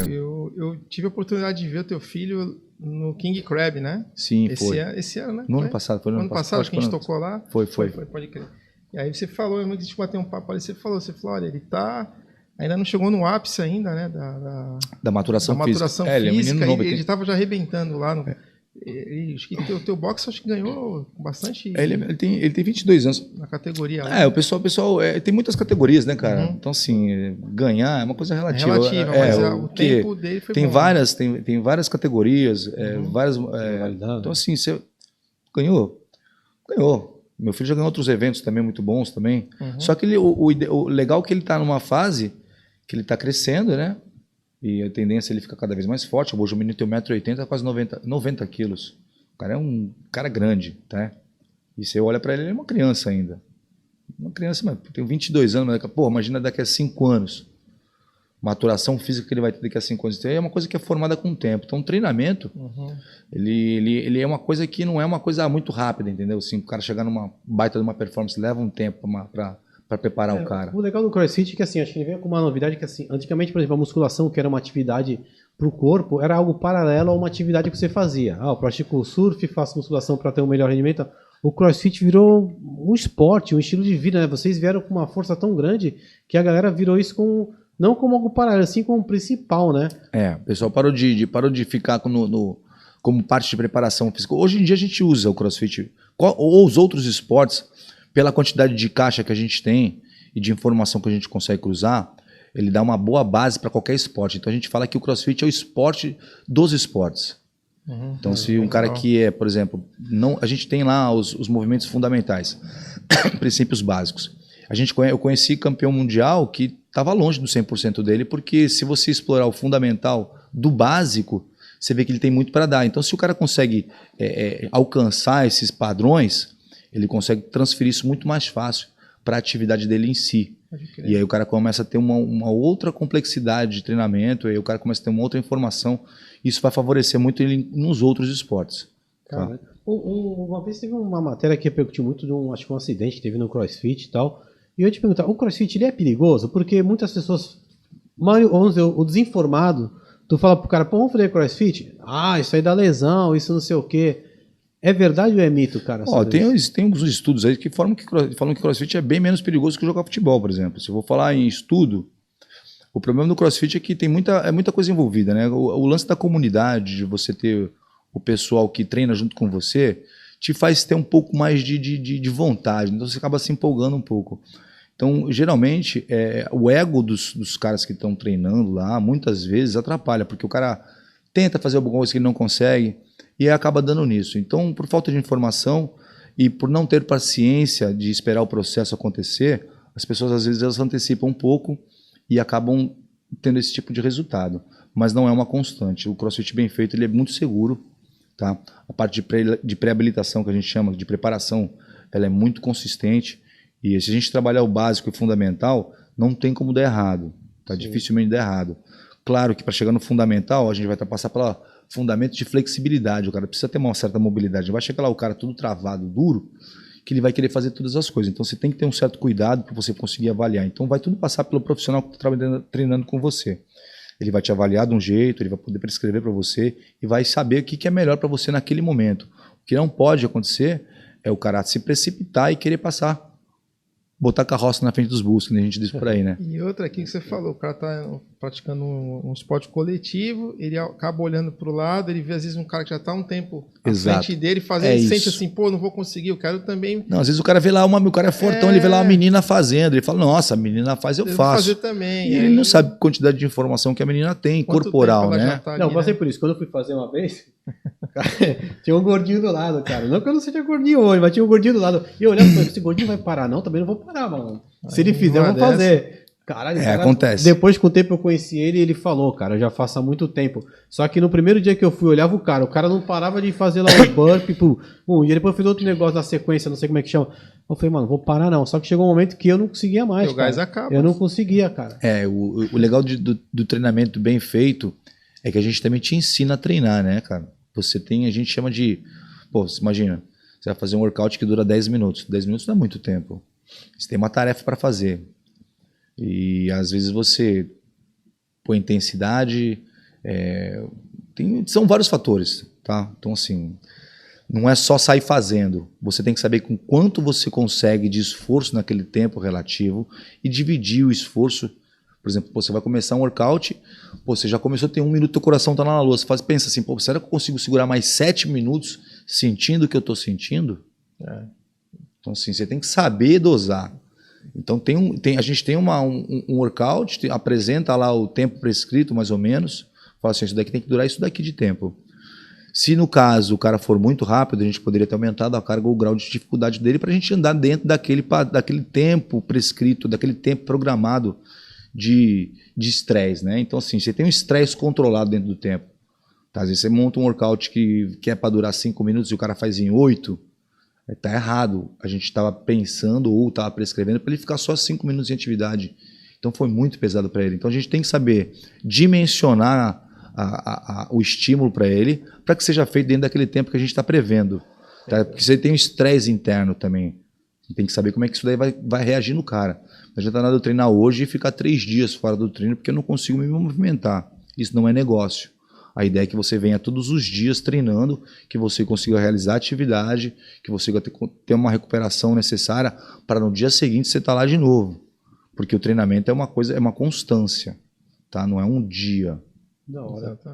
Eu tive a oportunidade de ver o teu filho no King Crab, né? Sim, foi. Esse ano, né? No ano passado, foi no ano passado que a gente tocou lá? Foi. Pode crer. E aí você falou, a gente bateu um papo ali, você falou, olha, ele tá... Ainda não chegou no ápice ainda, né? Da maturação física. Ele é um menino novo. Ele estava já arrebentando lá. Acho que o teu boxe acho que ganhou bastante. Ele tem 22 anos. Na categoria lá. O pessoal tem muitas categorias, né, cara? Então, assim, ganhar é uma coisa relativa. Mas o tempo dele foi bom. Tem várias categorias, então, assim, você ganhou. Meu filho já ganhou outros eventos também muito bons também. Só que o legal é que ele está numa fase que ele está crescendo, né? E a tendência é ele ficar cada vez mais forte. Hoje o menino tem 1,80 m, quase 90 quilos. O cara é um cara grande, tá? E você olha para ele é uma criança ainda. Uma criança, mas tem 22 anos, mas imagina daqui a 5 anos. Maturação física que ele vai ter daqui a 5 anos. Então, é uma coisa que é formada com o tempo. Então, o treinamento, ele é uma coisa que não é uma coisa muito rápida, entendeu? Assim, o cara chegar numa baita de uma performance leva um tempo para preparar o cara. O legal do CrossFit é que, assim, acho que ele veio com uma novidade que, assim, antigamente, por exemplo, a musculação, que era uma atividade para o corpo, era algo paralelo a uma atividade que você fazia. Eu pratico surf, faço musculação para ter um melhor rendimento. O CrossFit virou um esporte, um estilo de vida, né? Vocês vieram com uma força tão grande que a galera virou isso não como algo paralelo, assim como principal, né? O pessoal parou de ficar como parte de preparação física. Hoje em dia a gente usa o CrossFit, ou os outros esportes, pela quantidade de caixa que a gente tem e de informação que a gente consegue cruzar, ele dá uma boa base para qualquer esporte. Então a gente fala que o CrossFit é o esporte dos esportes. Então se um cara que por exemplo, a gente tem lá os movimentos fundamentais, princípios básicos. Eu conheci campeão mundial que estava longe do 100% dele, porque se você explorar o fundamental do básico, você vê que ele tem muito para dar. Então se o cara consegue alcançar esses padrões, ele consegue transferir isso muito mais fácil para a atividade dele em si. E aí o cara começa a ter uma outra complexidade de treinamento, aí o cara começa a ter uma outra informação. Isso vai favorecer muito ele nos outros esportes. Tá? Uma vez teve uma matéria que repercutiu muito de acho que um acidente que teve no CrossFit e tal. E eu ia te perguntar, o CrossFit ele é perigoso? Porque muitas pessoas, vamos dizer, o desinformado, tu fala pro cara, vamos fazer CrossFit? Isso aí dá lesão, isso não sei o quê. É verdade ou é mito, cara? Tem alguns estudos aí que falam que CrossFit é bem menos perigoso que jogar futebol, por exemplo. Se eu vou falar em estudo, o problema do CrossFit é que tem muita coisa envolvida, né? O lance da comunidade, de você ter o pessoal que treina junto com você, te faz ter um pouco mais de vontade. Então você acaba se empolgando um pouco. Então, geralmente, o ego dos caras que estão treinando lá, muitas vezes atrapalha, porque o cara tenta fazer alguma coisa que ele não consegue e acaba dando nisso. Então, por falta de informação e por não ter paciência de esperar o processo acontecer, as pessoas às vezes elas antecipam um pouco e acabam tendo esse tipo de resultado. Mas não é uma constante. O CrossFit bem feito ele é muito seguro. Tá? A parte de pré-habilitação, que a gente chama de preparação, ela é muito consistente. E se a gente trabalhar o básico e fundamental, não tem como dar errado. Tá? Dificilmente dá errado. Claro que para chegar no fundamental, a gente vai passar pelo fundamento de flexibilidade. O cara precisa ter uma certa mobilidade. Não vai chegar lá o cara todo travado, duro, que ele vai querer fazer todas as coisas. Então você tem que ter um certo cuidado para você conseguir avaliar. Então vai tudo passar pelo profissional que está treinando com você. Ele vai te avaliar de um jeito, ele vai poder prescrever para você e vai saber o que é melhor para você naquele momento. O que não pode acontecer é o cara se precipitar e querer passar, botar carroça na frente dos burros, que a gente diz por aí, né? E outra aqui que você falou, o cara tá praticando um esporte coletivo, ele acaba olhando pro lado, ele vê às vezes um cara que já tá um tempo à frente dele, ele sente assim, não vou conseguir, eu quero também... Não, às vezes o cara vê lá, o cara é fortão, ele vê lá uma menina fazendo, ele fala, nossa, a menina faz, eu faço. Vou fazer também. E ele não sabe a quantidade de informação que a menina tem, corporal, né? Tá ali, não, passei por isso. Quando eu fui fazer uma vez, tinha um gordinho do lado, cara. Não que eu não seja gordinho hoje, mas tinha um gordinho do lado. E eu olhando, esse gordinho vai parar? Não, também não vou parar, mano. Se ele fizer, eu vou fazer. Caralho, cara, acontece. Depois, com o tempo, eu conheci ele e ele falou, cara, eu já faço há muito tempo. Só que no primeiro dia que eu fui, eu olhava o cara não parava de fazer lá o burp, e depois fez outro negócio na sequência, não sei como é que chama. Eu falei, mano, vou parar não. Só que chegou um momento que eu não conseguia mais. O gás acaba. Eu não conseguia, cara. O legal do treinamento bem feito é que a gente também te ensina a treinar, né, cara? A gente chama de... você imagina, você vai fazer um workout que dura 10 minutos. 10 minutos não é muito tempo. Você tem uma tarefa para fazer. E às vezes você por intensidade, são vários fatores, tá? Então, assim, não é só sair fazendo. Você tem que saber com quanto você consegue de esforço naquele tempo relativo e dividir o esforço. Por exemplo, você vai começar um workout, você já começou a ter 1 minuto, teu coração está na lua. Você pensa assim, será que eu consigo segurar mais 7 minutos sentindo o que eu estou sentindo? Então, assim, você tem que saber dosar. Então, a gente tem um workout, apresenta lá o tempo prescrito, mais ou menos. Fala assim, isso daqui tem que durar isso daqui de tempo. Se no caso o cara for muito rápido, a gente poderia ter aumentado a carga ou o grau de dificuldade dele para a gente andar dentro daquele tempo prescrito, daquele tempo programado de estresse, né? Então, assim, você tem um estresse controlado dentro do tempo. Tá? Às vezes você monta um workout que é para durar 5 minutos e o cara faz em 8, tá errado. A gente estava pensando ou estava prescrevendo para ele ficar só 5 minutos em atividade. Então foi muito pesado para ele. Então a gente tem que saber dimensionar o estímulo para ele, para que seja feito dentro daquele tempo que a gente está prevendo. Tá? Porque você tem um estresse interno também. Tem que saber como é que isso daí vai reagir no cara. Não adianta nada eu treinar hoje e ficar 3 dias fora do treino porque eu não consigo me movimentar. Isso não é negócio. A ideia é que você venha todos os dias treinando, que você consiga realizar a atividade, que você consiga ter uma recuperação necessária para no dia seguinte você estar lá de novo. Porque o treinamento é uma constância, tá? Não é um dia. Da hora. Tá.